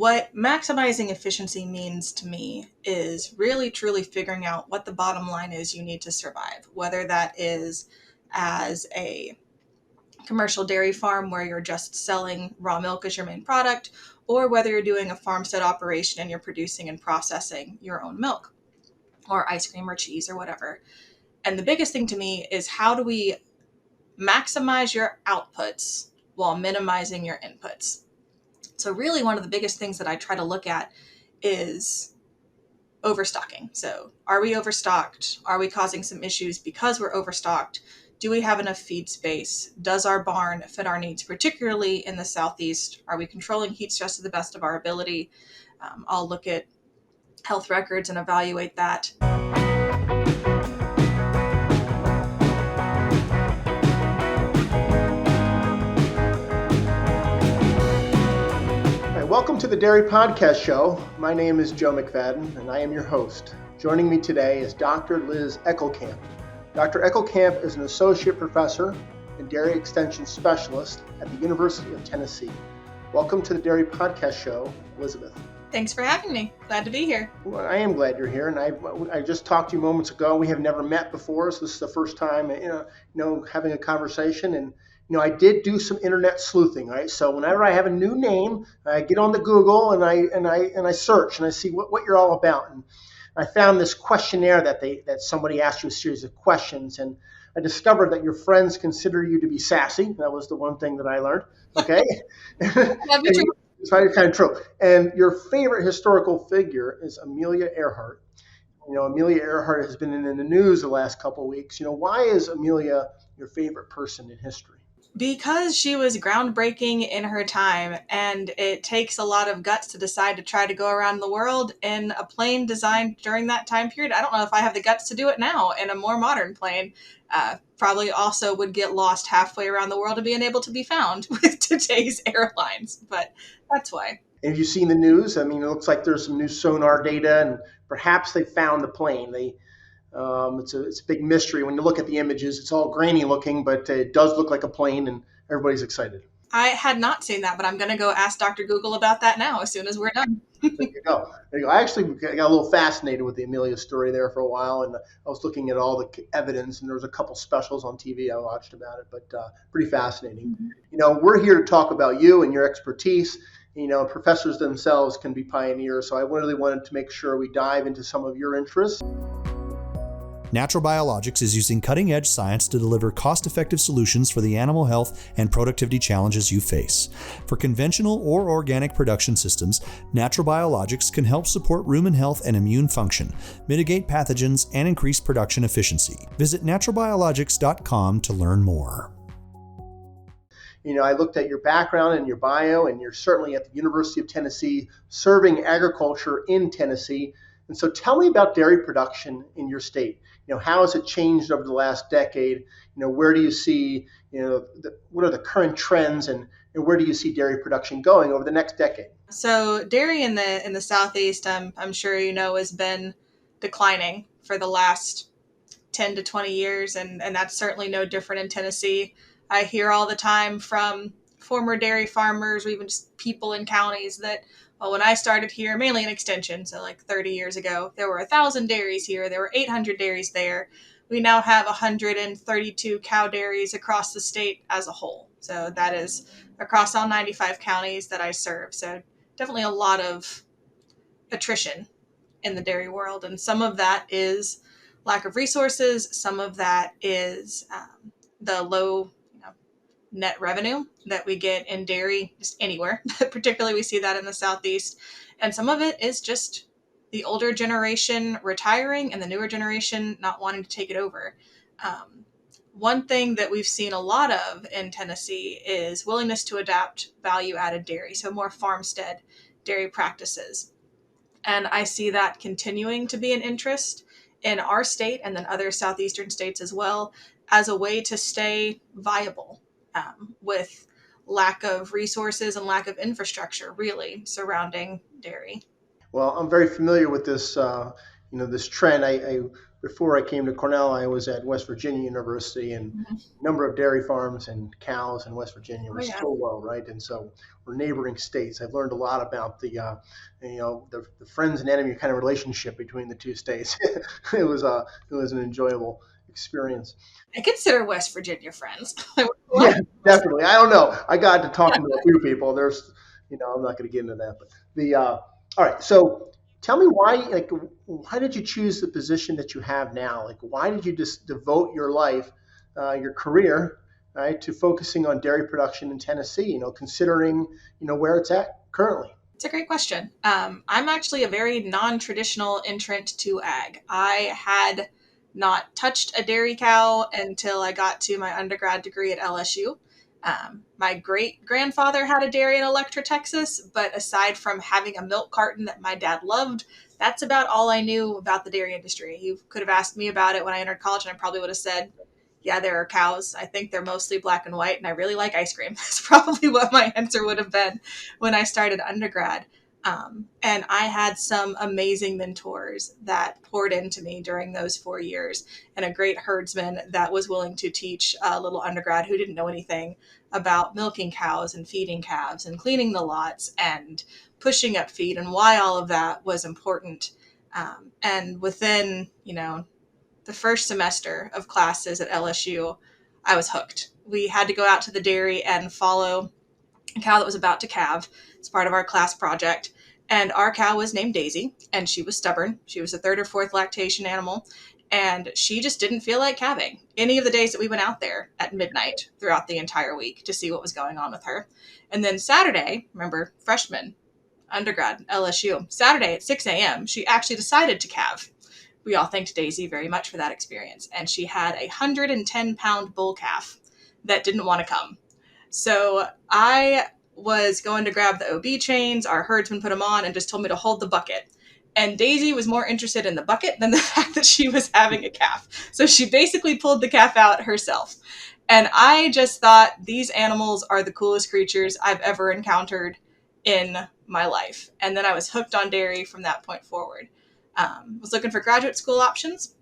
What maximizing efficiency means to me is really truly figuring out what the bottom line is you need to survive, whether that is as a commercial dairy farm where you're just selling raw milk as your main product, or whether you're doing a farmstead operation and you're producing and processing your own milk or ice cream or cheese or whatever. And the biggest thing to me is, how do we maximize your outputs while minimizing your inputs? So really one of the biggest things that I try to look at is overstocking. So are we overstocked? Are we causing some issues because we're overstocked? Do we have enough feed space? Does our barn fit our needs, particularly in the Southeast? Are we controlling heat stress to the best of our ability? I'll look at health records and evaluate that. Welcome to the Dairy Podcast Show. My name is Joe McFadden, and I am your host. Joining me today is Dr. Liz Eckelkamp. Dr. Eckelkamp is an associate professor and dairy extension specialist at the University of Tennessee. Welcome to the Dairy Podcast Show, Elizabeth. Thanks for having me. Glad to be here. Well, I am glad you're here, and I just talked to you moments ago. We have never met before, so this is the first time, having a conversation. And I did do some internet sleuthing, right? So whenever I have a new name, I get on the Google and I search and I see what you're all about. And I found this questionnaire that somebody asked you a series of questions, and I discovered that your friends consider you to be sassy. That was the one thing that I learned. Okay, it's kind of true. And your favorite historical figure is Amelia Earhart. Amelia Earhart has been in the news the last couple of weeks. Why is Amelia your favorite person in history? Because she was groundbreaking in her time, and it takes a lot of guts to decide to try to go around the world in a plane designed during that time period. I don't know if I have the guts to do it now in a more modern plane. Probably also would get lost halfway around the world of being able to be found with today's airlines, but that's why. Have you seen the news? I mean, it looks like there's some new sonar data, and perhaps they found the plane. It's a big mystery. When you look at the images, it's all grainy looking, but it does look like a plane, and everybody's excited. I had not seen that, but I'm going to go ask Dr. Google about that now as soon as we're done. There you go. I actually got a little fascinated with the Amelia story there for a while, and I was looking at all the evidence, and there was a couple specials on TV I watched about it, but pretty fascinating. Mm-hmm. We're here to talk about you and your expertise. Professors themselves can be pioneers, so I really wanted to make sure we dive into some of your interests. Natural Biologics is using cutting-edge science to deliver cost-effective solutions for the animal health and productivity challenges you face. For conventional or organic production systems, Natural Biologics can help support rumen health and immune function, mitigate pathogens, and increase production efficiency. Visit naturalbiologics.com to learn more. I looked at your background and your bio, and you're certainly at the University of Tennessee serving agriculture in Tennessee. And so tell me about dairy production in your state. How has it changed over the last decade? Where do you see, what are the current trends, and where do you see dairy production going over the next decade? So dairy in the Southeast, I'm sure has been declining for the last 10 to 20 years, and that's certainly no different in Tennessee. I hear all the time from former dairy farmers or even just people in counties that, well, when I started here, mainly in extension, so like 30 years ago, there were 1,000 dairies here. There were 800 dairies there. We now have 132 cow dairies across the state as a whole. So that is across all 95 counties that I serve. So definitely a lot of attrition in the dairy world. And some of that is lack of resources. Some of that is the low net revenue that we get in dairy just anywhere. Particularly we see that in the Southeast. And some of it is just the older generation retiring and the newer generation not wanting to take it over. One thing that we've seen a lot of in Tennessee is willingness to adapt value-added dairy, so more farmstead dairy practices. And I see that continuing to be an interest in our state and then other southeastern states as well, as a way to stay viable with lack of resources and lack of infrastructure really surrounding dairy. Well, I'm very familiar with this, this trend. I before I came to Cornell, I was at West Virginia University, and Mhm. number of dairy farms and cows in West Virginia Oh, was yeah. so low, right? And so we're neighboring states. I've learned a lot about the friends and enemy kind of relationship between the two states. It was an enjoyable experience. I consider West Virginia friends. I work a lot. Yeah, definitely. I don't know. I got to talking to a few people. I'm not going to get into that, but all right. So tell me why did you choose the position that you have now? Like, why did you just devote your life, your career, right, to focusing on dairy production in Tennessee? Considering where it's at currently. It's a great question. I'm actually a very non-traditional entrant to ag. I had not touched a dairy cow until I got to my undergrad degree at LSU. My great grandfather had a dairy in Electra, Texas, but aside from having a milk carton that my dad loved, that's about all I knew about the dairy industry. You could have asked me about it when I entered college, and I probably would have said, yeah, there are cows. I think they're mostly black and white, and I really like ice cream. That's probably what my answer would have been when I started undergrad. And I had some amazing mentors that poured into me during those 4 years, and a great herdsman that was willing to teach a little undergrad who didn't know anything about milking cows and feeding calves and cleaning the lots and pushing up feed and why all of that was important. And within, the first semester of classes at LSU, I was hooked. We had to go out to the dairy and follow a cow that was about to calve. It's part of our class project. And our cow was named Daisy, and she was stubborn. She was a third or fourth lactation animal, and she just didn't feel like calving any of the days that we went out there at midnight throughout the entire week to see what was going on with her. And then Saturday, remember, freshman, undergrad, LSU, Saturday at 6 a.m., she actually decided to calve. We all thanked Daisy very much for that experience. And she had a 110-pound bull calf that didn't want to come. So I was going to grab the OB chains. Our herdsman put them on and just told me to hold the bucket. And Daisy was more interested in the bucket than the fact that she was having a calf. So she basically pulled the calf out herself. And I just thought these animals are the coolest creatures I've ever encountered in my life. And then I was hooked on dairy from that point forward. Was looking for graduate school options.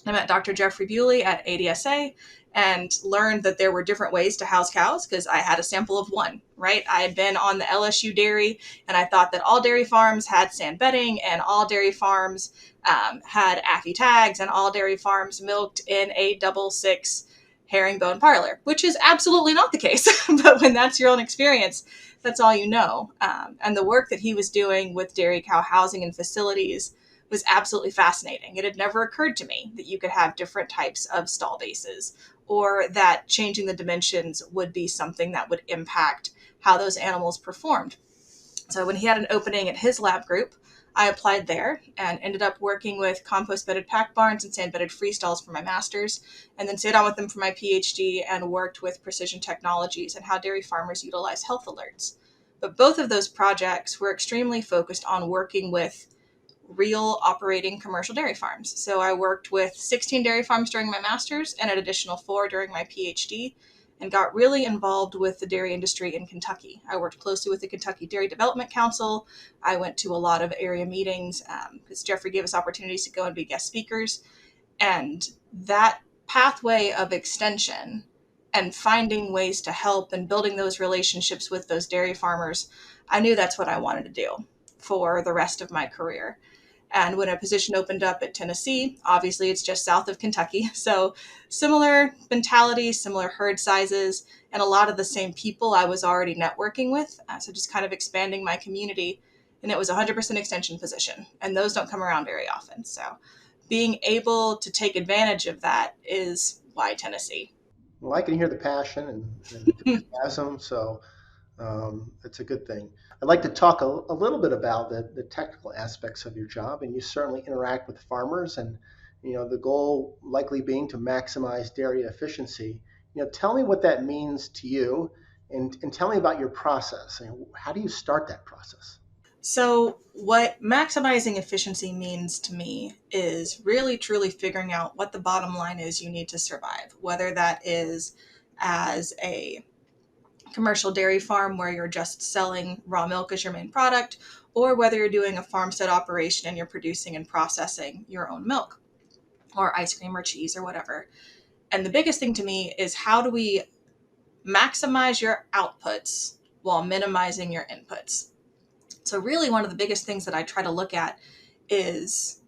I met Dr. Jeffrey Bewley at ADSA and learned that there were different ways to house cows because I had a sample of one, right? I had been on the LSU dairy and I thought that all dairy farms had sand bedding and all dairy farms had AFI tags and all dairy farms milked in a double six herringbone parlor, which is absolutely not the case. But when that's your own experience, that's all you know. And the work that he was doing with dairy cow housing and facilities was absolutely fascinating. It had never occurred to me that you could have different types of stall bases or that changing the dimensions would be something that would impact how those animals performed. So when he had an opening at his lab group, I applied there and ended up working with compost bedded pack barns and sand bedded freestalls for my master's, and then stayed on with them for my PhD and worked with precision technologies and how dairy farmers utilize health alerts. But both of those projects were extremely focused on working with real operating commercial dairy farms. So I worked with 16 dairy farms during my master's and an additional 4 during my PhD, and got really involved with the dairy industry in Kentucky. I worked closely with the Kentucky Dairy Development Council. I went to a lot of area meetings because Jeffrey gave us opportunities to go and be guest speakers. And that pathway of extension and finding ways to help and building those relationships with those dairy farmers, I knew that's what I wanted to do for the rest of my career. And when a position opened up at Tennessee, obviously it's just south of Kentucky. So similar mentality, similar herd sizes, and a lot of the same people I was already networking with. So just kind of expanding my community. And it was a 100% extension position. And those don't come around very often. So being able to take advantage of that is why Tennessee. Well, I can hear the passion and enthusiasm, so it's a good thing. I'd like to talk a little bit about the technical aspects of your job, and you certainly interact with farmers, and the goal likely being to maximize dairy efficiency. Tell me what that means to you, and tell me about your process. How do you start that process? So, what maximizing efficiency means to me is really truly figuring out what the bottom line is you need to survive, whether that is as a commercial dairy farm where you're just selling raw milk as your main product, or whether you're doing a farmstead operation and you're producing and processing your own milk. or ice cream or cheese or whatever. And the biggest thing to me is, how do we maximize your outputs while minimizing your inputs? So really one of the biggest things that I try to look at is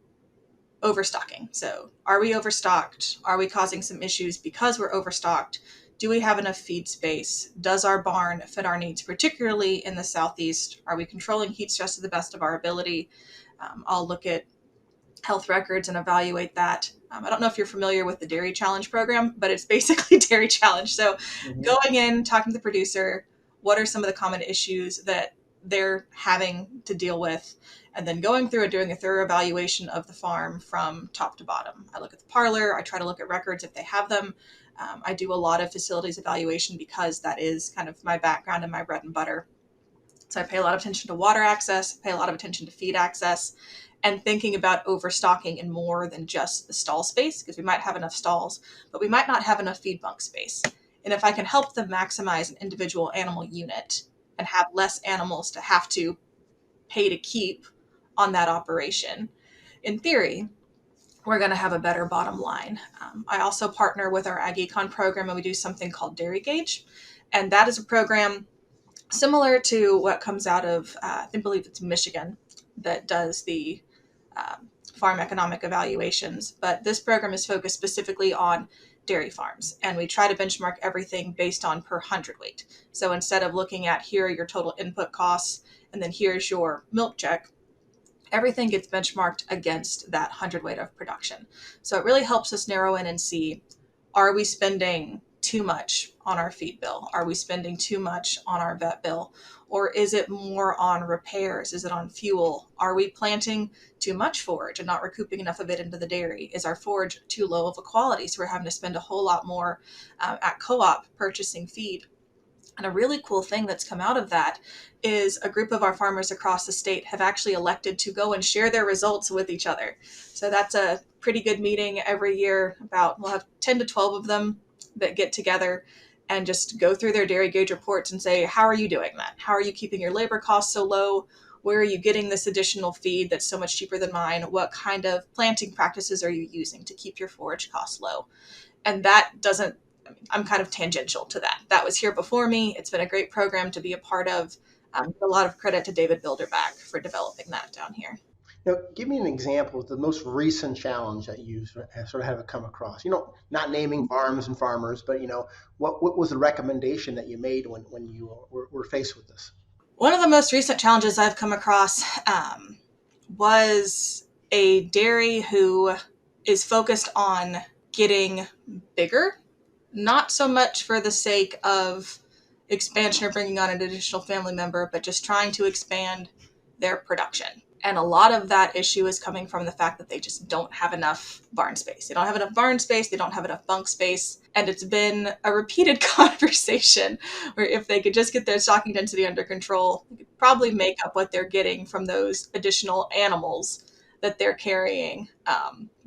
overstocking. So are we overstocked? Are we causing some issues because we're overstocked? Do we have enough feed space? Does our barn fit our needs, particularly in the Southeast? Are we controlling heat stress to the best of our ability? I'll look at health records and evaluate that. I don't know if you're familiar with the Dairy Challenge program, but it's basically Dairy Challenge. So going in, talking to the producer, what are some of the common issues that they're having to deal with, and then going through and doing a thorough evaluation of the farm from top to bottom. I look at the parlor, I try to look at records if they have them. I do a lot of facilities evaluation because that is kind of my background and my bread and butter. So I pay a lot of attention to water access, pay a lot of attention to feed access, and thinking about overstocking in more than just the stall space, because we might have enough stalls, but we might not have enough feed bunk space. And if I can help them maximize an individual animal unit and have less animals to have to pay to keep on that operation, in theory, we're going to have a better bottom line. I also partner with our Eckelkamp program, and we do something called Dairy Gauge. And that is a program similar to what comes out of, I believe it's Michigan, that does the farm economic evaluations. But this program is focused specifically on dairy farms, and we try to benchmark everything based on per hundredweight. So instead of looking at, here are your total input costs and then here's your milk check, everything gets benchmarked against that hundredweight of production. So it really helps us narrow in and see, are we spending too much on our feed bill? Are we spending too much on our vet bill? Or is it more on repairs? Is it on fuel? Are we planting too much forage and not recouping enough of it into the dairy? Is our forage too low of a quality, so we're having to spend a whole lot more at co-op purchasing feed? And a really cool thing that's come out of that is a group of our farmers across the state have actually elected to go and share their results with each other. So that's a pretty good meeting every year. We'll have 10 to 12 of them that get together and just go through their dairy gauge reports and say, how are you doing that? How are you keeping your labor costs so low? Where are you getting this additional feed that's so much cheaper than mine? What kind of planting practices are you using to keep your forage costs low? And that doesn't, I'm kind of tangential to that. That was here before me. It's been a great program to be a part of. A lot of credit to David Bilderback for developing that down here. Now, give me an example of the most recent challenge that you sort of have come across. Not naming farms and farmers, but what was the recommendation that you made when you were faced with this? One of the most recent challenges I've come across was a dairy who is focused on getting bigger, not so much for the sake of expansion or bringing on an additional family member, but just trying to expand their production. And a lot of that issue is coming from the fact that they just don't have enough barn space. They don't have enough barn space. They don't have enough bunk space. And it's been a repeated conversation where if they could just get their stocking density under control, they could probably make up what they're getting from those additional animals that they're carrying.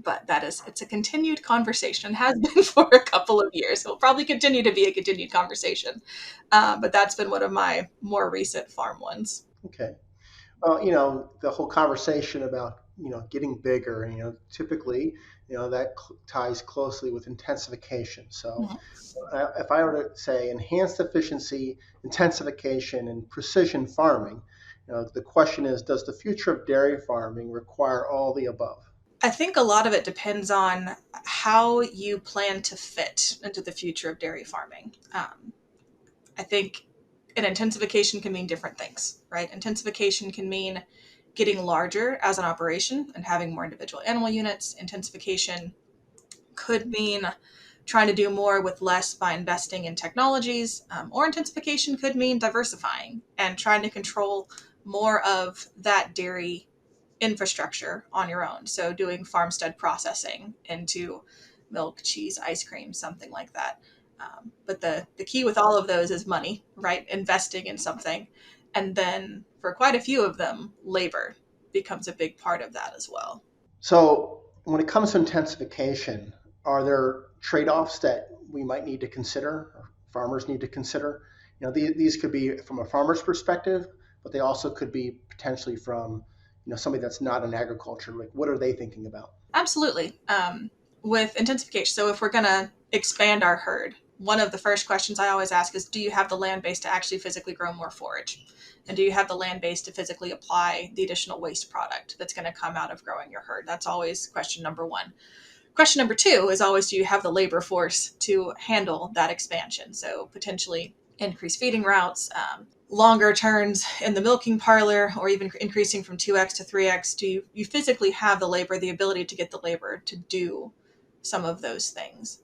But it's a continued conversation, has been for a couple of years. It will probably continue to be a continued conversation. But that's been one of my more recent farm ones. Okay. Well, the whole conversation about, getting bigger, typically, that ties closely with intensification. So if I were to say enhanced efficiency, intensification, and precision farming, the question is, does the future of dairy farming require all the above? I think a lot of it depends on how you plan to fit into the future of dairy farming. I think an intensification can mean different things, right? Intensification can mean getting larger as an operation and having more individual animal units. Intensification could mean trying to do more with less by investing in technologies, or intensification could mean diversifying and trying to control more of that dairy infrastructure on your own. So doing farmstead processing into milk, cheese, ice cream, something like that. But the key with all of those is money, right? Investing in something. And then for quite a few of them, labor becomes a big part of that as well. So when it comes to intensification, are there trade-offs that we might need to consider, or farmers need to consider? These could be from a farmer's perspective, but they also could be potentially from, somebody that's not in agriculture. Like, what are they thinking about? Absolutely. with intensification, so if we're going to expand our herd, one of the first questions I always ask is, do you have the land base to actually physically grow more forage? And do you have the land base to physically apply the additional waste product that's going to come out of growing your herd? That's always question number one. Question number two is always, do you have the labor force to handle that expansion? So potentially increase feeding routes, longer turns in the milking parlor, or even increasing from 2x to 3x. Do you physically have the labor, the ability to get the labor to do some of those things?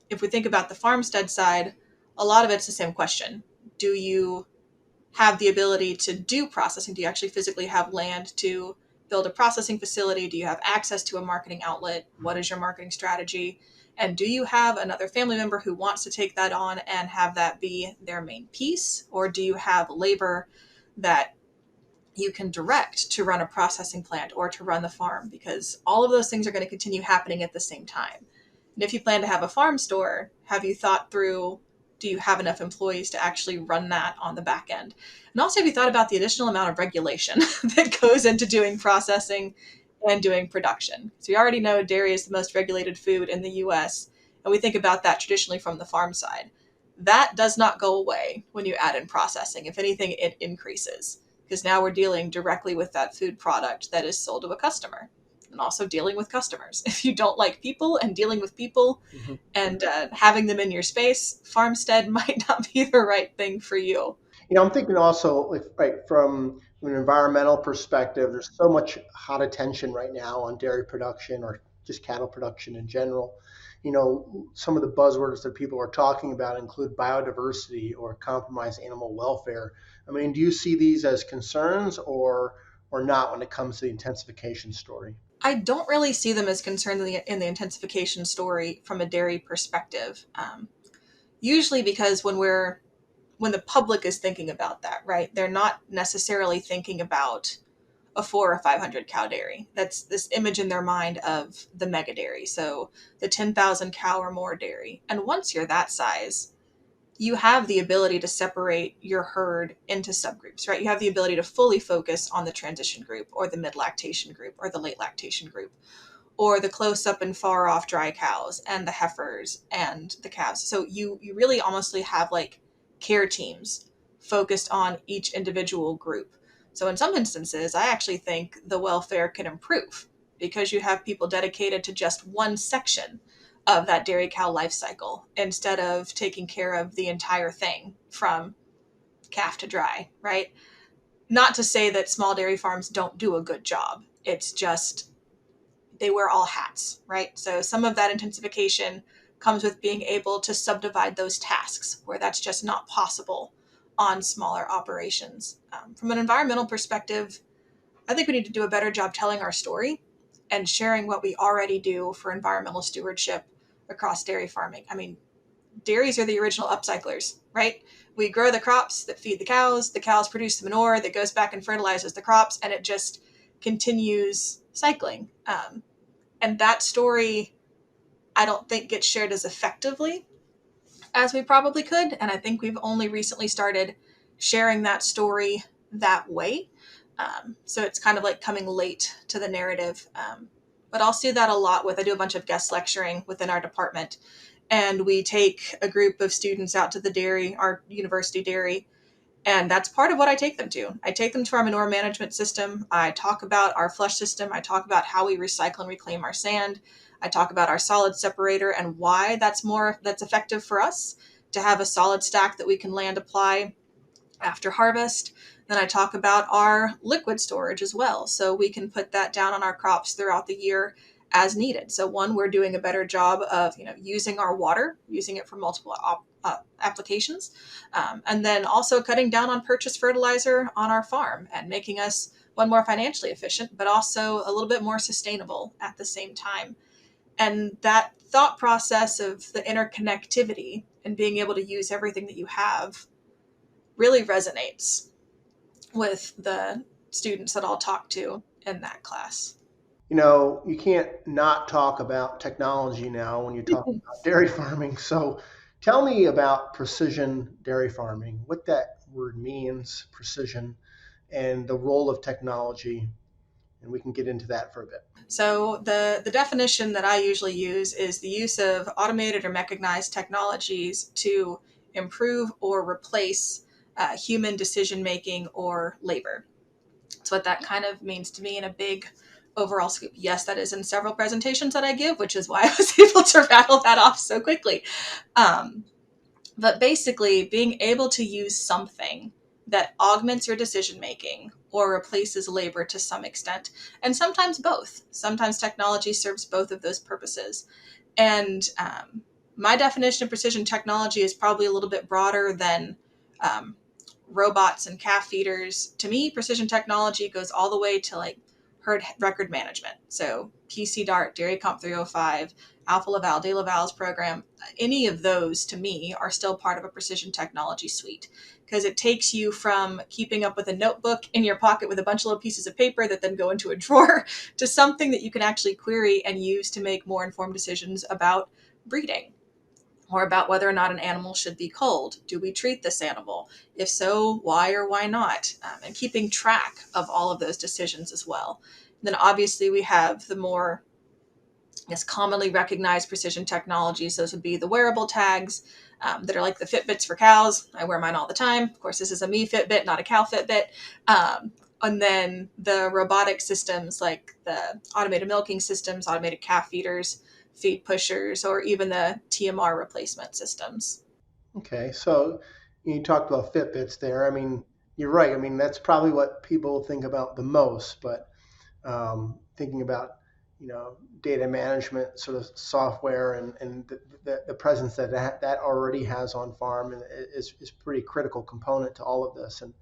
If we think about the farmstead side, a lot of it's the same question. Do you have the ability to do processing? Do you actually physically have land to build a processing facility? Do you have access to a marketing outlet? What is your marketing strategy? And do you have another family member who wants to take that on and have that be their main piece? Or do you have labor that you can direct to run a processing plant or to run the farm? Because all of those things are going to continue happening at the same time. And if you plan to have a farm store, have you thought through, do you have enough employees to actually run that on the back end? And also, have you thought about the additional amount of regulation that goes into doing processing and doing production? So we already know dairy is the most regulated food in the US, and we think about that traditionally from the farm side. That does not go away when you add in processing. If anything, it increases, because now we're dealing directly with that food product that is sold to a customer, and also dealing with customers. If you don't like people and dealing with people, Mm-hmm. and having them in your space, farmstead might not be the right thing for you. I'm thinking also, like, right, from an environmental perspective, there's so much hot attention right now on dairy production or just cattle production in general. Some of the buzzwords that people are talking about include biodiversity or compromised animal welfare. I mean, do you see these as concerns or not when it comes to the intensification story? I don't really see them as concerns in the intensification story from a dairy perspective. Usually because when the public is thinking about that, right, they're not necessarily thinking about a 4 or 500 cow dairy. That's this image in their mind of the mega dairy. So the 10,000 cow or more dairy. And once you're that size, you have the ability to separate your herd into subgroups, right? You have the ability to fully focus on the transition group or the mid lactation group or the late lactation group, or the close up and far off dry cows and the heifers and the calves. So you really almost have like care teams focused on each individual group. So in some instances, I actually think the welfare can improve because you have people dedicated to just one section of that dairy cow life cycle instead of taking care of the entire thing from calf to dry, right? Not to say that small dairy farms don't do a good job. It's just they wear all hats, right? So some of that intensification comes with being able to subdivide those tasks where that's just not possible on smaller operations. From an environmental perspective, I think we need to do a better job telling our story and sharing what we already do for environmental stewardship across dairy farming. I mean, dairies are the original upcyclers, right? We grow the crops that feed the cows produce the manure that goes back and fertilizes the crops, and it just continues cycling. And that story, I don't think gets shared as effectively as we probably could. And I think we've only recently started sharing that story that way. So it's kind of like coming late to the narrative. But I'll see that a lot I do a bunch of guest lecturing within our department. And we take a group of students out to the dairy, our university dairy, and that's part of what I take them to. I take them to our manure management system. I talk about our flush system. I talk about how we recycle and reclaim our sand. I talk about our solid separator and why that's effective for us to have a solid stack that we can land apply after harvest. Then I talk about our liquid storage as well. So we can put that down on our crops throughout the year as needed. So one, we're doing a better job of using our water, using it for multiple applications, and then also cutting down on purchased fertilizer on our farm and making us one more financially efficient, but also a little bit more sustainable at the same time. And that thought process of the interconnectivity and being able to use everything that you have really resonates with the students that I'll talk to in that class. You can't not talk about technology now when you talk about dairy farming. So tell me about precision dairy farming, what that word means, precision, and the role of technology and we can get into that for a bit. So the definition that I usually use is the use of automated or mechanized technologies to improve or replace human decision making or labor. That's what that kind of means to me in a big overall scoop. Yes, that is in several presentations that I give, which is why I was able to rattle that off so quickly. Um, but basically, being able to use something that augments your decision making or replaces labor to some extent, and sometimes both. Sometimes technology serves both of those purposes. And my definition of precision technology is probably a little bit broader than um, robots and calf feeders. To me, precision technology goes all the way to like herd record management. So PC Dart, Dairy Comp 305, Alpha Laval, De Laval's program, any of those to me are still part of a precision technology suite because it takes you from keeping up with a notebook in your pocket with a bunch of little pieces of paper that then go into a drawer to something that you can actually query and use to make more informed decisions about breeding or about whether or not an animal should be culled. Do we treat this animal? If so, why or why not? And keeping track of all of those decisions as well. And then obviously we have the more, I guess, commonly recognized precision technologies. Those would be the wearable tags that are like the Fitbits for cows. I wear mine all the time. Of course, this is a me Fitbit, not a cow Fitbit. And then the robotic systems like the automated milking systems, automated calf feeders, feed pushers, or even the TMR replacement systems. Okay, so you talked about Fitbits there. I mean, you're right. I mean, that's probably what people think about the most, but thinking about data management sort of software and the presence that already has on farm is pretty critical component to all of this. And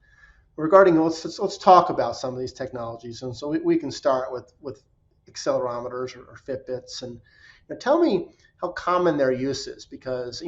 regarding let's talk about some of these technologies. And so we can start with accelerometers or Fitbits, and tell me how common their use is, because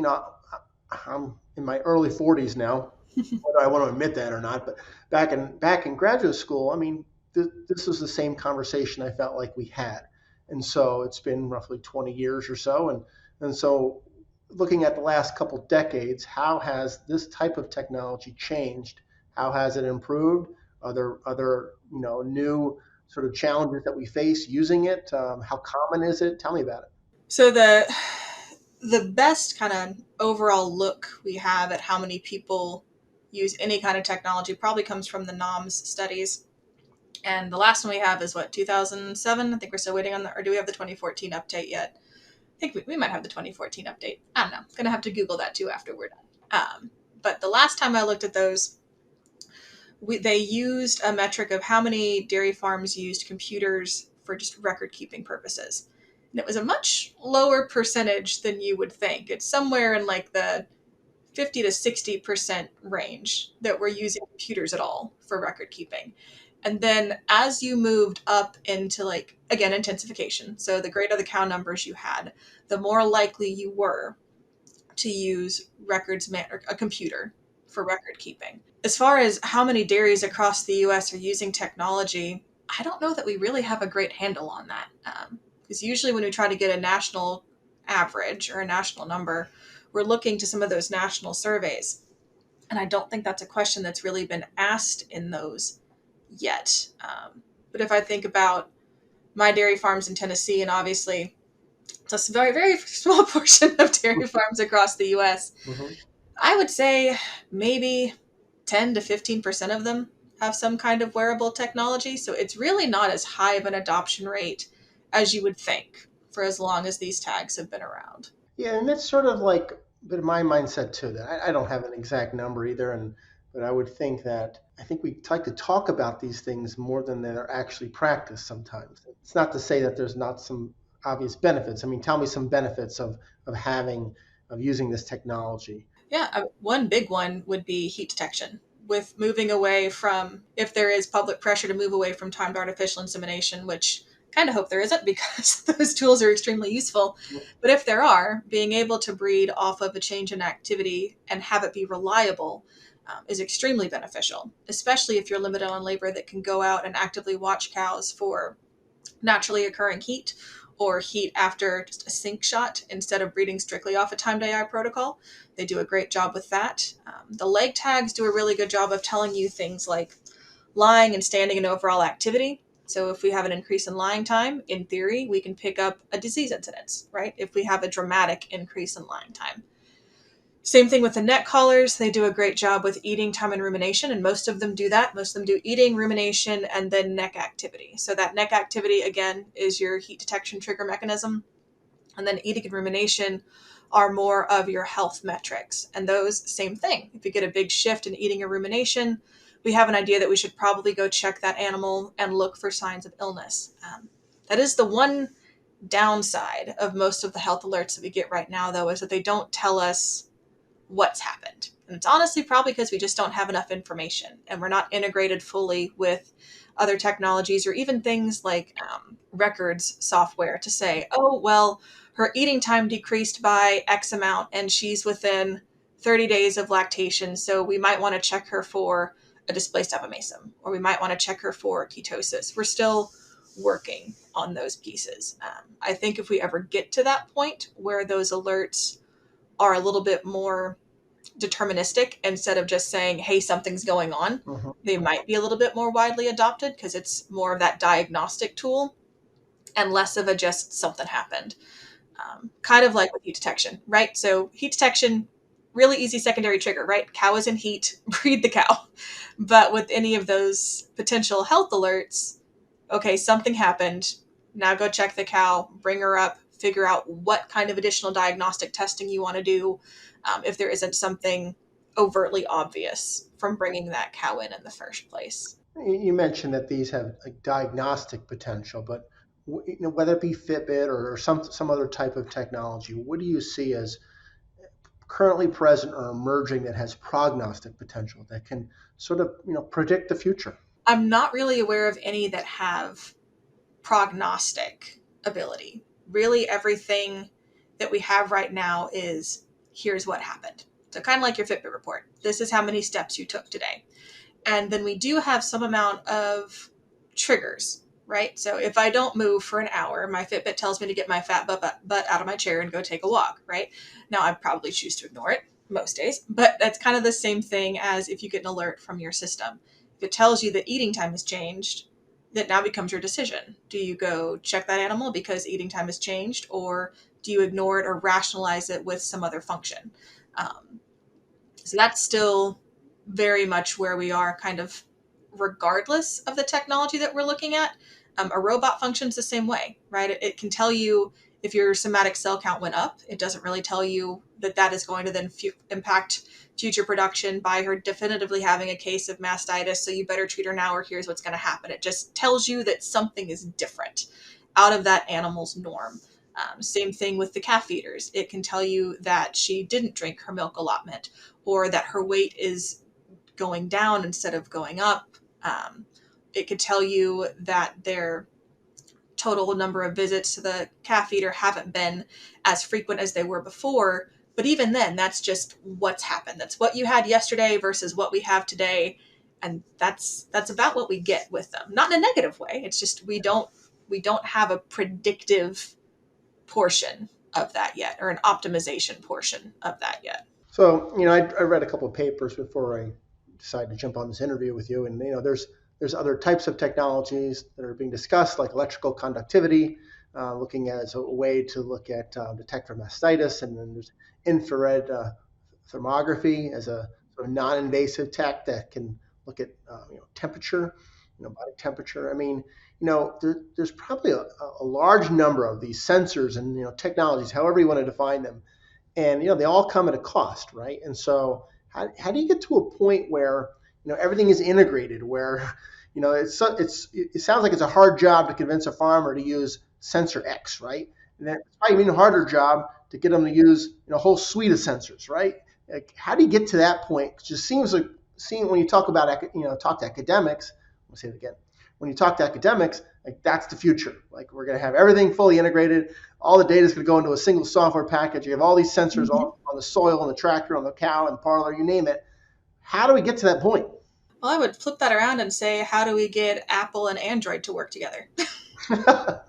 I'm in my early 40s now, whether I want to admit that or not. But back in graduate school, I mean, this was the same conversation I felt like we had, and so it's been roughly 20 years or so, and so looking at the last couple decades, how has this type of technology changed? How has it improved? Are there new sort of challenges that we face using it? How common is it? Tell me about it. So the best kind of overall look we have at how many people use any kind of technology probably comes from the NOMS studies. And the last one we have is what, 2007? I think we're still waiting on the, or do we have the 2014 update yet? I think we might have the 2014 update. I don't know. Gonna have to Google that too after we're done. But the last time I looked at those, they used a metric of how many dairy farms used computers for just record keeping purposes. And it was a much lower percentage than you would think. It's somewhere in like the 50 to 60% range that were using computers at all for record keeping. And then as you moved up into, like, again, intensification, so the greater the cow numbers you had, the more likely you were to use or a computer for record keeping. As far as how many dairies across the US are using technology, I don't know that we really have a great handle on that. Because usually when we try to get a national average or a national number, we're looking to some of those national surveys. And I don't think that's a question that's really been asked in those yet. But if I think about my dairy farms in Tennessee, and obviously it's a very, very small portion of dairy farms across the US, Mm-hmm. I would say maybe 10 to 15% of them have some kind of wearable technology. So it's really not as high of an adoption rate as you would think for as long as these tags have been around. Yeah, and that's sort of like a bit of my mindset too. That I don't have an exact number either, and but I would think that I think we like to talk about these things more than they're actually practiced sometimes. It's not to say that there's not some obvious benefits. I mean, tell me some benefits of having of using this technology. Yeah, one big one would be heat detection. With moving away from, if there is public pressure to move away from timed artificial insemination, which I kind of hope there isn't because those tools are extremely useful. But if there are, being able to breed off of a change in activity and have it be reliable is extremely beneficial, especially if you're limited on labor that can go out and actively watch cows for naturally occurring heat or heat after just a sink shot instead of breeding strictly off a timed AI protocol. They do a great job with that. The leg tags do a really good job of telling you things like lying and standing and overall activity. So if we have an increase in lying time, in theory, we can pick up a disease incidence, right? If we have a dramatic increase in lying time. Same thing with the neck collars. They do a great job with eating time and rumination, and most of them do that. Most of them do eating, rumination, and then neck activity. So that neck activity, again, is your heat detection trigger mechanism. And then eating and rumination are more of your health metrics. And those, same thing. If you get a big shift in eating or rumination, we have an idea that we should probably go check that animal and look for signs of illness. That is the one downside of most of the health alerts that we get right now, though, is that they don't tell us what's happened. And it's honestly probably because we just don't have enough information and we're not integrated fully with other technologies or even things like records software to say, oh, well, her eating time decreased by X amount and she's within 30 days of lactation. So we might want to check her for a displaced epimasum, or we might want to check her for ketosis. We're still working on those pieces. I think if we ever get to that point where those alerts are a little bit more deterministic instead of just saying, hey, something's going on, they might be a little bit more widely adopted because it's more of that diagnostic tool and less of a just something happened. Kind of like with heat detection, right? So heat detection, really easy secondary trigger, right? Cow is in heat, breed the cow. But with any of those potential health alerts, okay, something happened. Now go check the cow, bring her up, figure out what kind of additional diagnostic testing you want to do if there isn't something overtly obvious from bringing that cow in the first place. You mentioned that these have a diagnostic potential, but whether it be Fitbit or some other type of technology, what do you see as currently present or emerging that has prognostic potential that can sort of predict the future? I'm not really aware of any that have prognostic ability. Really, everything that we have right now is here's what happened. So kind of like your Fitbit report. This is how many steps you took today. And then we do have some amount of triggers, right? So if I don't move for an hour, my Fitbit tells me to get my fat butt out of my chair and go take a walk, right? Now, I'd probably choose to ignore it most days, but that's kind of the same thing as if you get an alert from your system. If it tells you that eating time has changed, that now becomes your decision. Do you go check that animal because eating time has changed, or do you ignore it or rationalize it with some other function? So that's still very much where we are, kind of regardless of the technology that we're looking at. A robot functions the same way, right? It can tell you if your somatic cell count went up. It doesn't really tell you that that is going to then impact future production by her definitively having a case of mastitis, so you better treat her now or here's what's going to happen. It just tells you that something is different out of that animal's norm. Same thing with the calf feeders. It can tell you that she didn't drink her milk allotment, or that her weight is going down instead of going up. It could tell you that their total number of visits to the calf feeder haven't been as frequent as they were before. But even then, that's just what's happened. That's what you had yesterday versus what we have today. And that's about what we get with them. Not in a negative way. It's just we don't have a predictive portion of that yet, or an optimization portion of that yet. So, I read a couple of papers before I decided to jump on this interview with you, and there's other types of technologies that are being discussed, like electrical conductivity, looking as a way to look at detect for mastitis, and then there's infrared thermography as a sort of non-invasive tech that can look at temperature, body temperature. I mean, there's probably a large number of these sensors and technologies, however you want to define them, and they all come at a cost, right? And so how do you get to a point where everything is integrated, where it sounds like it's a hard job to convince a farmer to use sensor X, right? And then it's probably an even harder job to get them to use a whole suite of sensors, right? Like, how do you get to that point? It just seems like when you talk about talk to academics. I'll say it again. When you talk to academics, like, that's the future. Like, we're going to have everything fully integrated. All the data is going to go into a single software package. You have all these sensors all on the soil, on the tractor, on the cow, and parlor, you name it. How do we get to that point? Well, I would flip that around and say, how do we get Apple and Android to work together?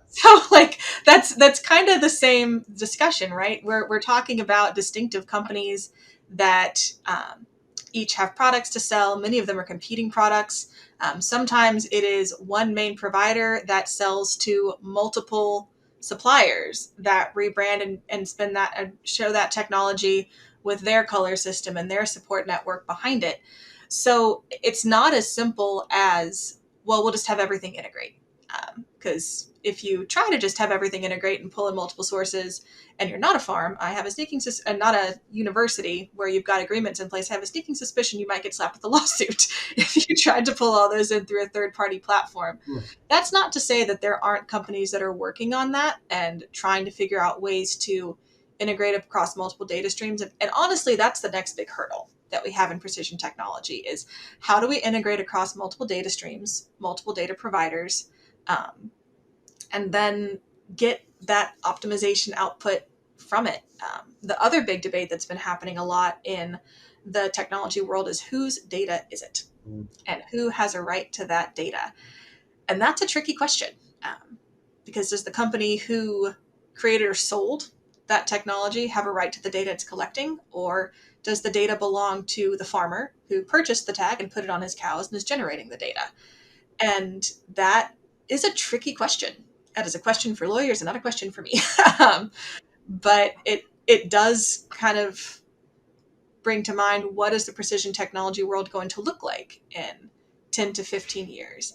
So, like, that's kind of the same discussion, right? We're talking about distinctive companies that each have products to sell. Many of them are competing products. Sometimes it is one main provider that sells to multiple suppliers that rebrand and spend that and show that technology with their color system and their support network behind it. So it's not as simple as, well, we'll just have everything integrate. Because if you try to just have everything integrate and pull in multiple sources, and you're not a farm, I have a sneaking and not a university where you've got agreements in place, I have a sneaking suspicion you might get slapped with a lawsuit if you tried to pull all those in through a third-party platform. That's not to say that there aren't companies that are working on that and trying to figure out ways to integrate across multiple data streams. And honestly, that's the next big hurdle that we have in precision technology is how do we integrate across multiple data streams, multiple data providers, and then get that optimization output from it. The other big debate that's been happening a lot in the technology world is whose data is it? And who has a right to that data? And that's a tricky question because does the company who created or sold that technology have a right to the data it's collecting? Or does the data belong to the farmer who purchased the tag and put it on his cows and is generating the data? And that is a tricky question. That is a question for lawyers and not a question for me. But it does kind of bring to mind, what is the precision technology world going to look like in 10 to 15 years?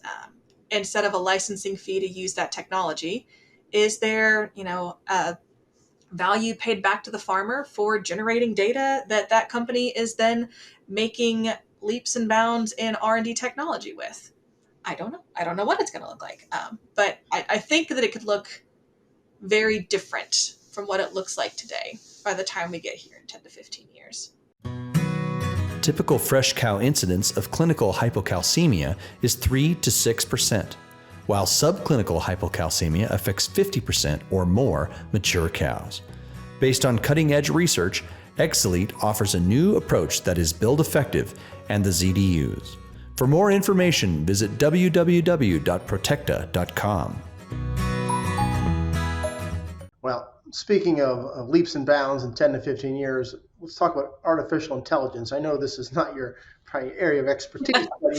Instead of a licensing fee to use that technology, is there, a value paid back to the farmer for generating data that company is then making leaps and bounds in R&D technology with? I don't know. I don't know what it's going to look like. But I think that it could look very different from what it looks like today by the time we get here in 10 to 15 years. Typical fresh cow incidence of clinical hypocalcemia is 3 to 6%, while subclinical hypocalcemia affects 50% or more mature cows. Based on cutting-edge research, Exelite offers a new approach that is build effective and the ZDUs. For more information, visit www.protecta.com. Well, speaking of leaps and bounds in 10 to 15 years, let's talk about artificial intelligence. I know this is not your probably area of expertise, but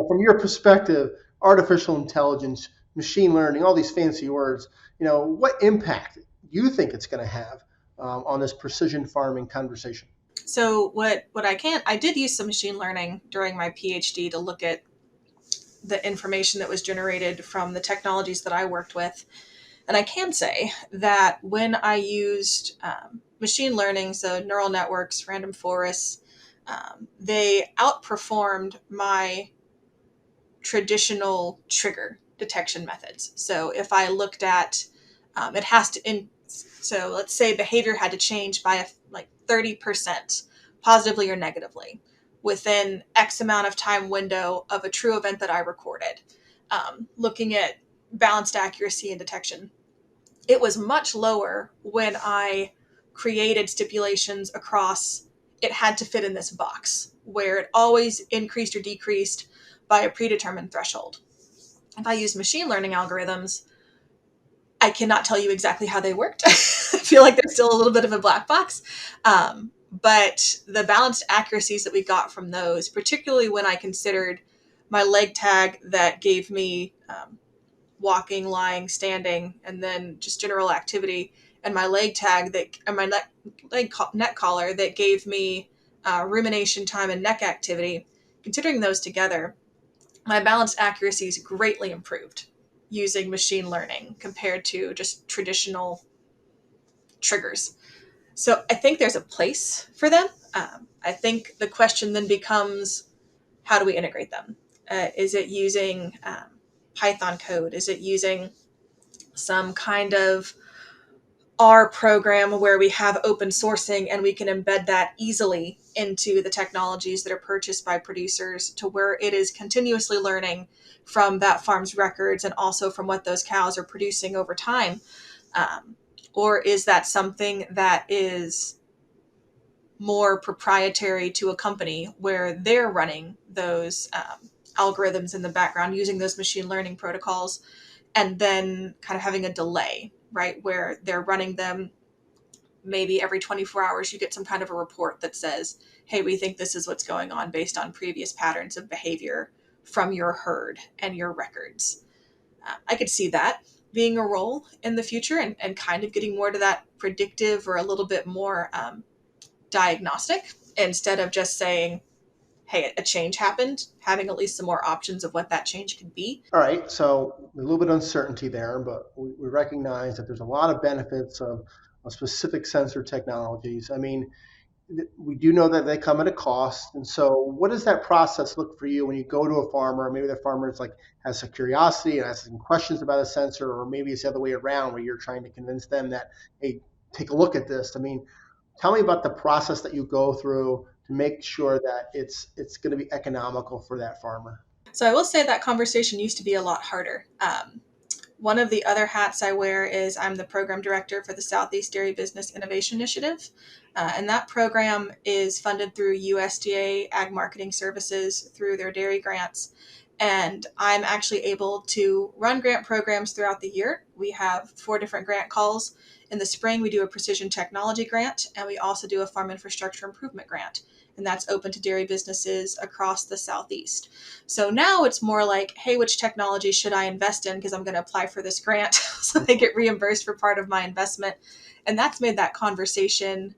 from your perspective, artificial intelligence, machine learning, all these fancy words, what impact you think it's going to have on this precision farming conversation? So I did use some machine learning during my PhD to look at the information that was generated from the technologies that I worked with. And I can say that when I used machine learning, so neural networks, random forests, they outperformed my traditional trigger detection methods. So if I looked at, so let's say behavior had to change by 30%, positively or negatively, within X amount of time window of a true event that I recorded. Looking at balanced accuracy and detection, it was much lower when I created stipulations across, it had to fit in this box, where it always increased or decreased by a predetermined threshold. If I use machine learning algorithms, I cannot tell you exactly how they worked. I feel like they're still a little bit of a black box. But the balanced accuracies that we got from those, particularly when I considered my leg tag that gave me walking, lying, standing, and then just general activity, and my leg tag and my neck collar that gave me rumination time and neck activity, considering those together, my balanced accuracies greatly improved using machine learning compared to just traditional triggers. So I think there's a place for them. I think the question then becomes, how do we integrate them? Is it using Python code? Is it using some kind of R program where we have open sourcing and we can embed that easily into the technologies that are purchased by producers to where it is continuously learning from that farm's records and also from what those cows are producing over time? Or is that something that is more proprietary to a company where they're running those algorithms in the background using those machine learning protocols and then kind of having a delay, right, where they're running them maybe every 24 hours you get some kind of a report that says, hey, we think this is what's going on based on previous patterns of behavior from your herd and your records. I could see that being a role in the future, and kind of getting more to that predictive or a little bit more diagnostic, instead of just saying, hey, a change happened, having at least some more options of what that change could be. All right, so a little bit of uncertainty there, but we recognize that there's a lot of benefits of specific sensor technologies. I mean, we do know that they come at a cost. And so what does that process look for you when you go to a farmer? Maybe the farmer is like has some curiosity and has some questions about a sensor, or maybe it's the other way around where you're trying to convince them that, hey, take a look at this. I mean, tell me about the process that you go through to make sure that it's going to be economical for that farmer. So I will say that conversation used to be a lot harder. One of the other hats I wear is I'm the program director for the Southeast Dairy Business Innovation Initiative. And that program is funded through USDA Ag Marketing Services through their dairy grants. And I'm actually able to run grant programs throughout the year. We have 4 different grant calls. In the spring, we do a precision technology grant, and we also do a farm infrastructure improvement grant. And that's open to dairy businesses across the Southeast. So now it's more like, hey, which technology should I invest in? Because I'm going to apply for this grant so they get reimbursed for part of my investment. And that's made that conversation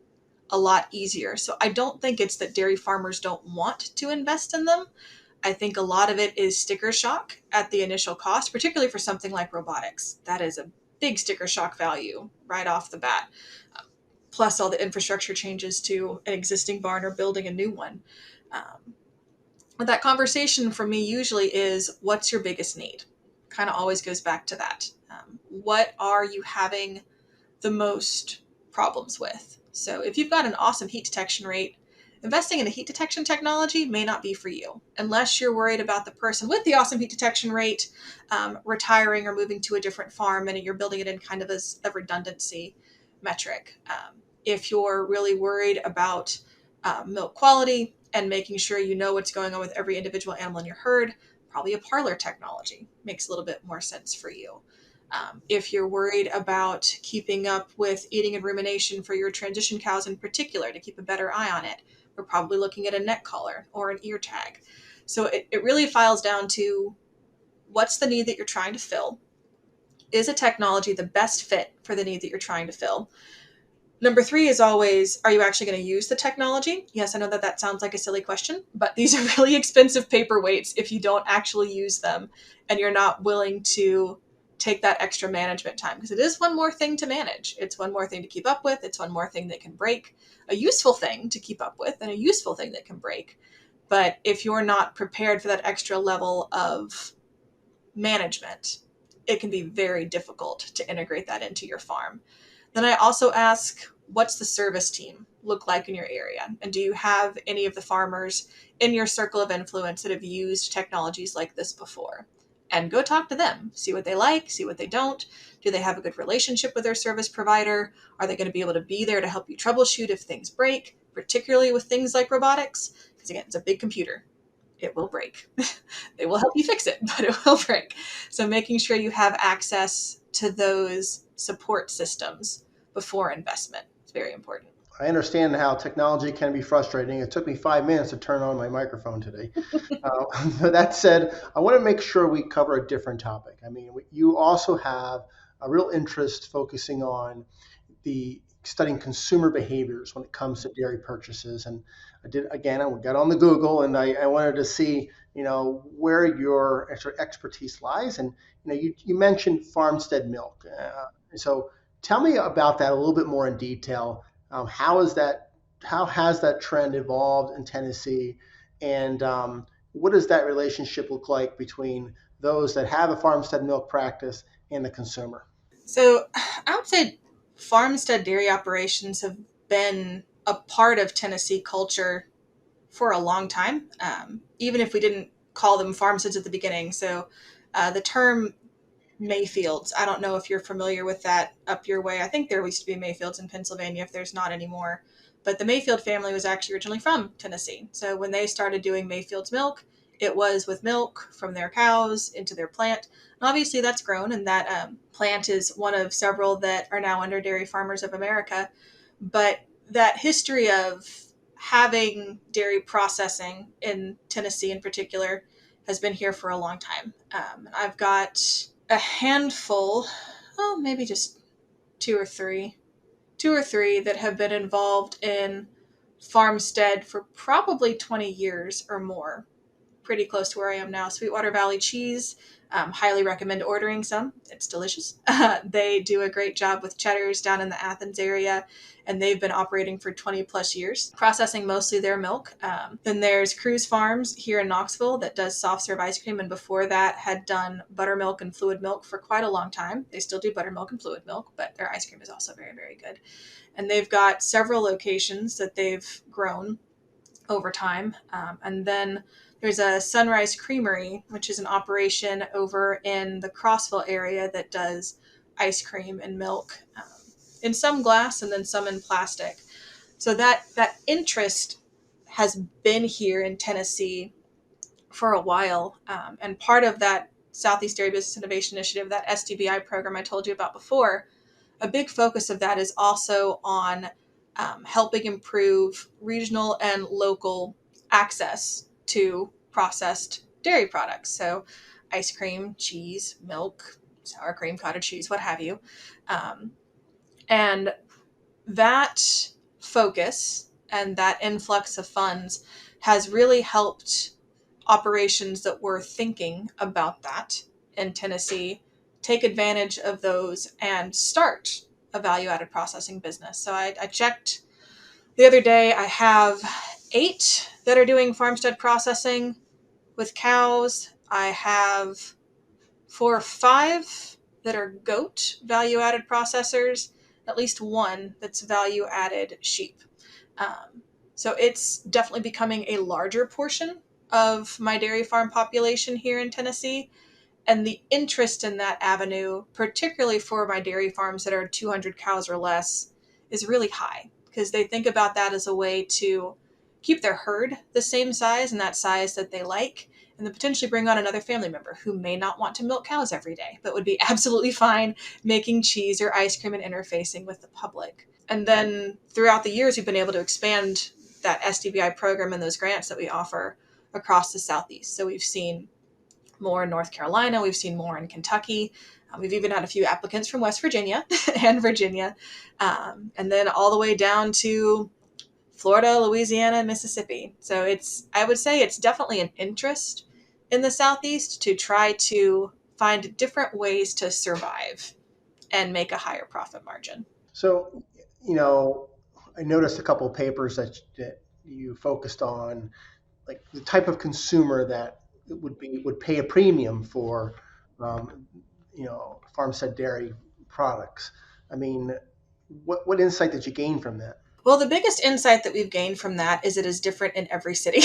a lot easier. So I don't think it's that dairy farmers don't want to invest in them. I think a lot of it is sticker shock at the initial cost, particularly for something like robotics. That is a big sticker shock value right off the bat. Plus all the infrastructure changes to an existing barn or building a new one. But that conversation for me usually is, what's your biggest need? Kind of always goes back to that. What are you having the most problems with? So if you've got an awesome heat detection rate, investing in a heat detection technology may not be for you, unless you're worried about the person with the awesome heat detection rate retiring or moving to a different farm, and you're building it in kind of as a redundancy metric. If you're really worried about milk quality and making sure you know what's going on with every individual animal in your herd, probably a parlor technology makes a little bit more sense for you. If you're worried about keeping up with eating and rumination for your transition cows in particular to keep a better eye on it, we're probably looking at a neck collar or an ear tag. So it really files down to, what's the need that you're trying to fill? Is a technology the best fit for the need that you're trying to fill? Number 3 is always, are you actually going to use the technology? Yes, I know that that sounds like a silly question, but these are really expensive paperweights if you don't actually use them and you're not willing to take that extra management time, because it is one more thing to manage. It's one more thing to keep up with. It's one more thing that can break. A useful thing to keep up with and a useful thing that can break. But if you're not prepared for that extra level of management, it can be very difficult to integrate that into your farm. Then I also ask, what's the service team look like in your area? And do you have any of the farmers in your circle of influence that have used technologies like this before? And go talk to them, see what they like, see what they don't. Do they have a good relationship with their service provider? Are they going to be able to be there to help you troubleshoot if things break, particularly with things like robotics? Because again, it's a big computer. It will break. They will help you fix it, but it will break. So making sure you have access to those support systems before investment is very important. I understand how technology can be frustrating. It took me 5 minutes to turn on my microphone today. But that said, I want to make sure we cover a different topic. I mean, you also have a real interest focusing on the studying consumer behaviors when it comes to dairy purchases. And I did, again, I got on the Google and I wanted to see, where your expertise lies. And, you mentioned farmstead milk. So tell me about that a little bit more in detail. How has that trend evolved in Tennessee? And what does that relationship look like between those that have a farmstead milk practice and the consumer? So I would say farmstead dairy operations have been a part of Tennessee culture for a long time, even if we didn't call them farmsteads at the beginning. So the term Mayfields, I don't know if you're familiar with that up your way. I think there used to be Mayfields in Pennsylvania, if there's not anymore. But the Mayfield family was actually originally from Tennessee. So when they started doing Mayfield's milk, it was with milk from their cows into their plant. And obviously that's grown, and that plant is one of several that are now under Dairy Farmers of America. But that history of having dairy processing in Tennessee in particular has been here for a long time. I've got a handful, oh, maybe just two or three, that have been involved in farmstead for probably 20 years or more, pretty close to where I am now. Sweetwater Valley Cheese, highly recommend ordering some. It's delicious. They do a great job with cheddars down in the Athens area, and they've been operating for 20 plus years, processing mostly their milk. Then there's Cruise Farms here in Knoxville that does soft serve ice cream, and before that had done buttermilk and fluid milk for quite a long time. They still do buttermilk and fluid milk, but their ice cream is also very, very good. And they've got several locations that they've grown over time. And then there's a Sunrise Creamery, which is an operation over in the Crossville area that does ice cream and milk in some glass and then some in plastic. So that interest has been here in Tennessee for a while. And part of that Southeast Dairy Business Innovation Initiative, that SDBI program I told you about before, a big focus of that is also on helping improve regional and local access to processed dairy products. So, ice cream, cheese, milk, sour cream, cottage cheese, what have you. And that focus and that influx of funds has really helped operations that were thinking about that in Tennessee take advantage of those and start a value added processing business. So I checked the other day, I have 8 that are doing farmstead processing with cows. I have 4 or 5 that are goat value added processors, at least 1 that's value added sheep. So it's definitely becoming a larger portion of my dairy farm population here in Tennessee. And the interest in that avenue, particularly for my dairy farms that are 200 cows or less, is really high because they think about that as a way to keep their herd the same size and that size that they like, and then potentially bring on another family member who may not want to milk cows every day, but would be absolutely fine making cheese or ice cream and interfacing with the public. And then throughout the years, we've been able to expand that SDBI program and those grants that we offer across the Southeast. So we've seen more in North Carolina. We've seen more in Kentucky. We've even had a few applicants from West Virginia and Virginia, and then all the way down to Florida, Louisiana, and Mississippi. So I would say it's definitely an interest in the Southeast to try to find different ways to survive and make a higher profit margin. So, I noticed a couple of papers that you focused on, like the type of consumer that would pay a premium for, um, farmstead dairy products. I mean, what insight did you gain from that? Well, the biggest insight that we've gained from that is it is different in every city,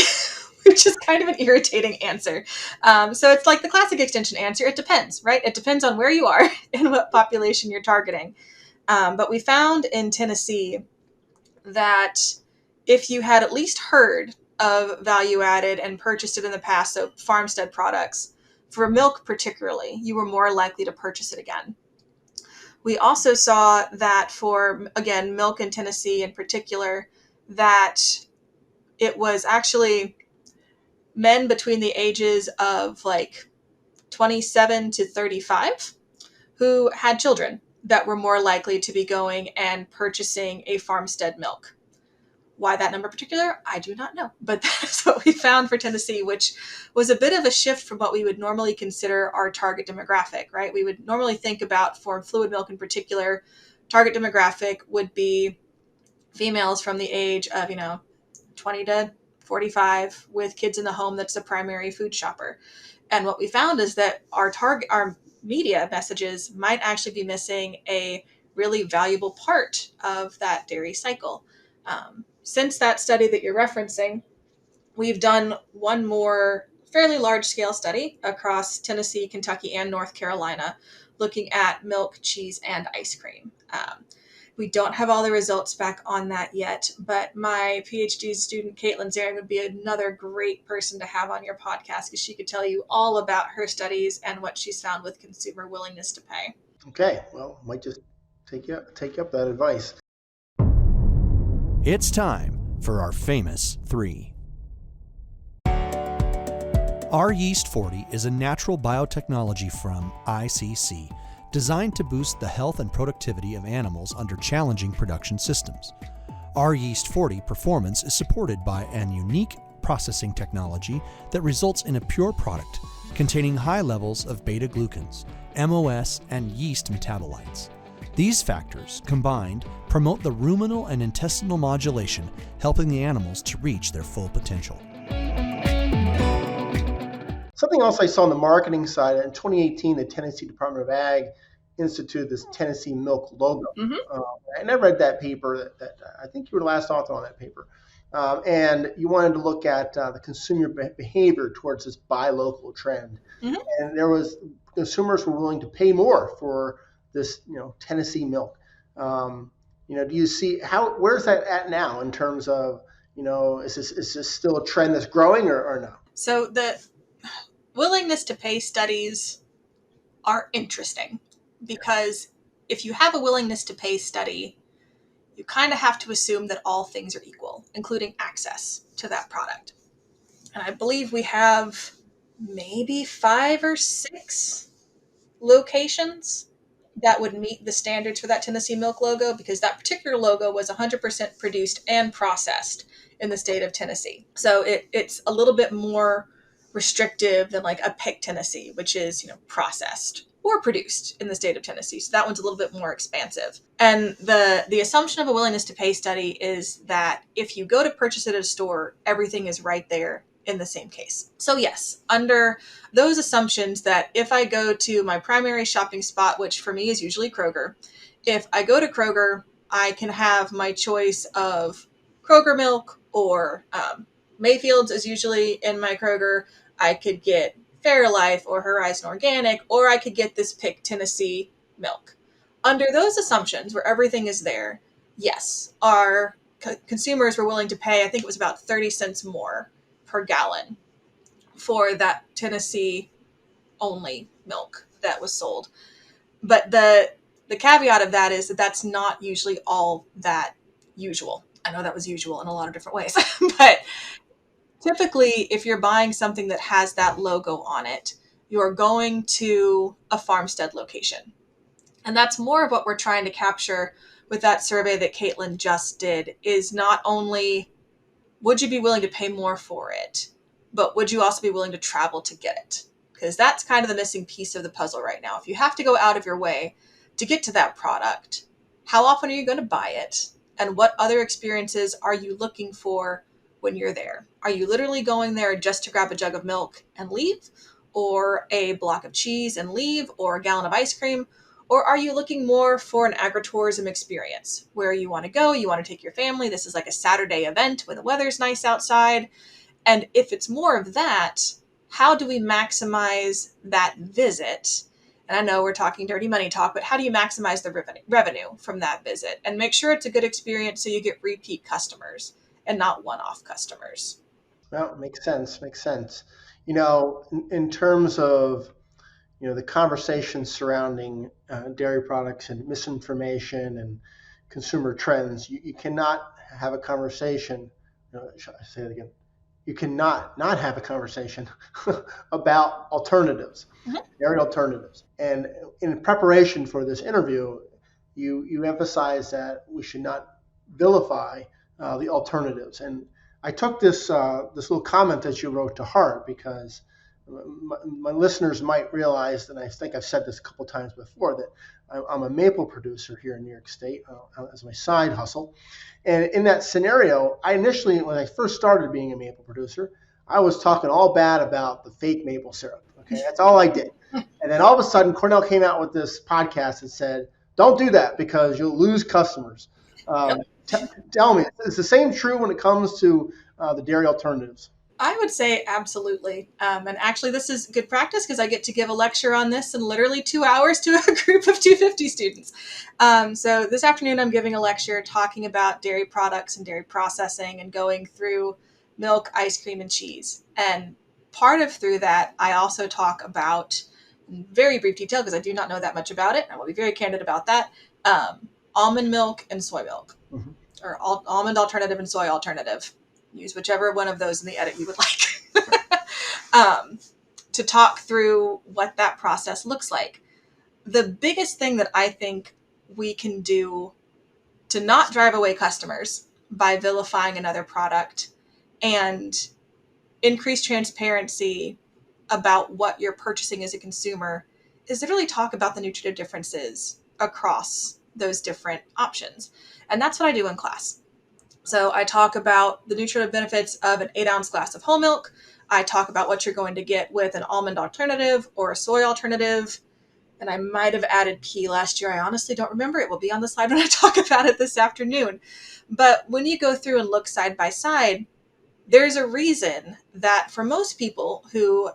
which is kind of an irritating answer. So it's like the classic extension answer. It depends, right? It depends on where you are and what population you're targeting. But we found in Tennessee that if you had at least heard of value added and purchased it in the past, so farmstead products, for milk particularly, you were more likely to purchase it again. We also saw that for, again, milk in Tennessee in particular, that it was actually men between the ages of like 27 to 35 who had children that were more likely to be going and purchasing a farmstead milk. Why that number in particular, I do not know. But that's what we found for Tennessee, which was a bit of a shift from what we would normally consider our target demographic, right? We would normally think about, for fluid milk in particular, target demographic would be females from the age of, 20 to 45 with kids in the home that's the primary food shopper. And what we found is that our media messages might actually be missing a really valuable part of that dairy cycle. Since that study that you're referencing, we've done one more fairly large scale study across Tennessee, Kentucky, and North Carolina looking at milk, cheese, and ice cream. We don't have all the results back on that yet, but my PhD student, Caitlin Zaring, would be another great person to have on your podcast because she could tell you all about her studies and what she's found with consumer willingness to pay. Okay, well, might just take you up that advice. It's time for our famous three. Our Yeast 40 is a natural biotechnology from ICC designed to boost the health and productivity of animals under challenging production systems. Our Yeast 40 performance is supported by an unique processing technology that results in a pure product containing high levels of beta-glucans, MOS, and yeast metabolites. These factors, combined, promote the ruminal and intestinal modulation, helping the animals to reach their full potential. Something else I saw on the marketing side, in 2018, the Tennessee Department of Ag instituted this Tennessee milk logo. And I read that paper that I think you were the last author on that paper. And you wanted to look at the consumer behavior towards this buy local trend. And there was consumers were willing to pay more for this, Tennessee milk. Do you see where's that at now in terms of, is this still a trend that's growing or no? So the willingness to pay studies are interesting because if you have a willingness to pay study, you kind of have to assume that all things are equal, including access to that product. And I believe we have maybe 5 or 6 locations that would meet the standards for that Tennessee milk logo, because that particular logo was 100% produced and processed in the state of Tennessee. So it's a little bit more restrictive than like a pick Tennessee, which is, processed or produced in the state of Tennessee. So that one's a little bit more expansive. And the assumption of a willingness to pay study is that if you go to purchase it at a store, everything is right there in the same case. So yes, under those assumptions that if I go to my primary shopping spot, which for me is usually Kroger, if I go to Kroger, I can have my choice of Kroger milk or Mayfield's is usually in my Kroger. I could get Fairlife or Horizon Organic, or I could get this pick Tennessee milk. Under those assumptions where everything is there, yes, our consumers were willing to pay, I think it was about 30 cents more per gallon for that Tennessee only milk that was sold. But the caveat of that is that that's not usually all that usual. I know that was usual in a lot of different ways, but typically if you're buying something that has that logo on it, you're going to a farmstead location. And that's more of what we're trying to capture with that survey that Caitlin just did, is not only would you be willing to pay more for it, but would you also be willing to travel to get it? Because that's kind of the missing piece of the puzzle right now. If you have to go out of your way to get to that product, how often are you going to buy it? And what other experiences are you looking for when you're there? Are you literally going there just to grab a jug of milk and leave? Or a block of cheese and leave? Or a gallon of ice cream? Or are you looking more for an agritourism experience where you want to go, you want to take your family, this is like a Saturday event when the weather's nice outside? And if it's more of that, how do we maximize that visit? And I know we're talking dirty money talk, but how do you maximize the revenue from that visit and make sure it's a good experience so you get repeat customers and not one-off customers? Well, makes sense. Makes sense. In terms of the conversation surrounding dairy products and misinformation and consumer trends, you cannot have a conversation. Should I say it again? You cannot not have a conversation about alternatives, dairy alternatives. And in preparation for this interview, you emphasize that we should not vilify the alternatives. And I took this little comment that you wrote to heart, because my listeners might realize, and I think I've said this a couple times before, that I'm a maple producer here in New York State as my side hustle. And in that scenario, when I first started being a maple producer, I was talking all bad about the fake maple syrup. Okay, that's all I did. And then all of a sudden, Cornell came out with this podcast and said, "Don't do that because you'll lose customers." Tell me, is the same true when it comes to the dairy alternatives? I would say absolutely. And actually, this is good practice because I get to give a lecture on this in literally 2 hours to a group of 250 students. So this afternoon, I'm giving a lecture talking about dairy products and dairy processing and going through milk, ice cream, and cheese. And through that, I also talk about, in very brief detail, because I do not know that much about it, I will be very candid about that, almond milk and soy milk. or almond alternative and soy alternative. Use whichever one of those in the edit you would like. To talk through what that process looks like. The biggest thing that I think we can do to not drive away customers by vilifying another product and increase transparency about what you're purchasing as a consumer is to really talk about the nutritive differences across those different options. And that's what I do in class. So I talk about the nutritive benefits of an 8-ounce glass of whole milk. I talk about what you're going to get with an almond alternative or a soy alternative. And I might have added pea last year. I honestly don't remember. It will be on the slide when I talk about it this afternoon. But when you go through and look side by side, there's a reason that for most people who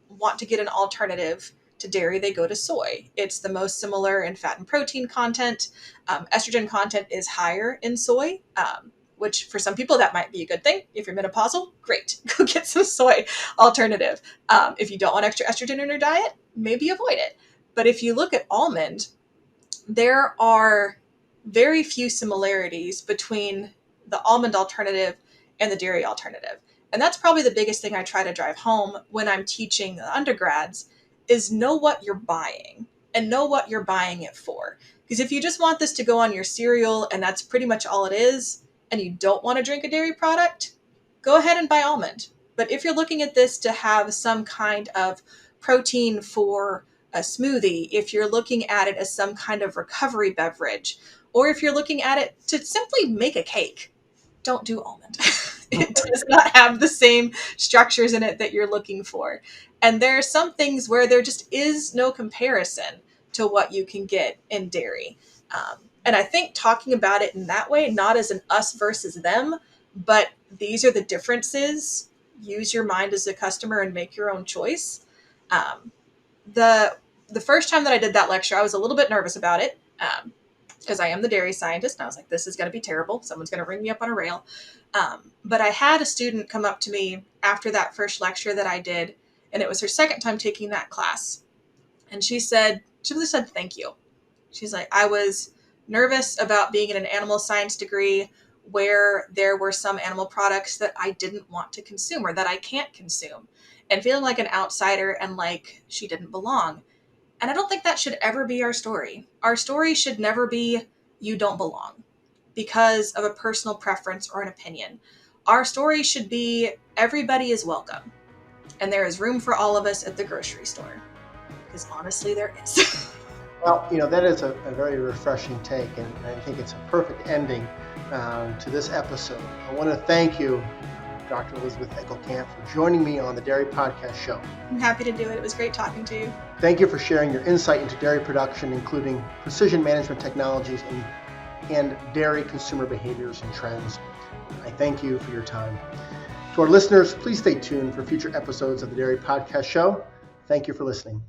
want to get an alternative to dairy, they go to soy. It's the most similar in fat and protein content. Estrogen content is higher in soy, which for some people that might be a good thing. If you're menopausal, great, go get some soy alternative. If you don't want extra estrogen in your diet, maybe avoid it. But if you look at almond, there are very few similarities between the almond alternative and the dairy alternative. And that's probably the biggest thing I try to drive home when I'm teaching the undergrads is know what you're buying and know what you're buying it for. Because if you just want this to go on your cereal and that's pretty much all it is, and you don't want to drink a dairy product, go ahead and buy almond. But if you're looking at this to have some kind of protein for a smoothie, if you're looking at it as some kind of recovery beverage, or if you're looking at it to simply make a cake, don't do almond. It does not have the same structures in it that you're looking for. And there are some things where there just is no comparison to what you can get in dairy. And I think talking about it in that way, not as an us versus them, but these are the differences. Use your mind as a customer and make your own choice. The first time that I did that lecture, I was a little bit nervous about it because I am the dairy scientist. And I was like, this is going to be terrible. Someone's going to ring me up on a rail. But I had a student come up to me after that first lecture that I did, and it was her second time taking that class. And she really said, thank you. She's like, I was nervous about being in an animal science degree where there were some animal products that I didn't want to consume or that I can't consume, and feeling like an outsider and like she didn't belong. And I don't think that should ever be our story. Our story should never be you don't belong because of a personal preference or an opinion. Our story should be everybody is welcome and there is room for all of us at the grocery store, because honestly there is. Well, that is a very refreshing take, and I think it's a perfect ending to this episode. I want to thank you, Dr. Elizabeth Eckelkamp, for joining me on the Dairy Podcast Show. I'm happy to do it. It was great talking to you. Thank you for sharing your insight into dairy production, including precision management technologies and dairy consumer behaviors and trends. I thank you for your time. To our listeners, please stay tuned for future episodes of the Dairy Podcast Show. Thank you for listening.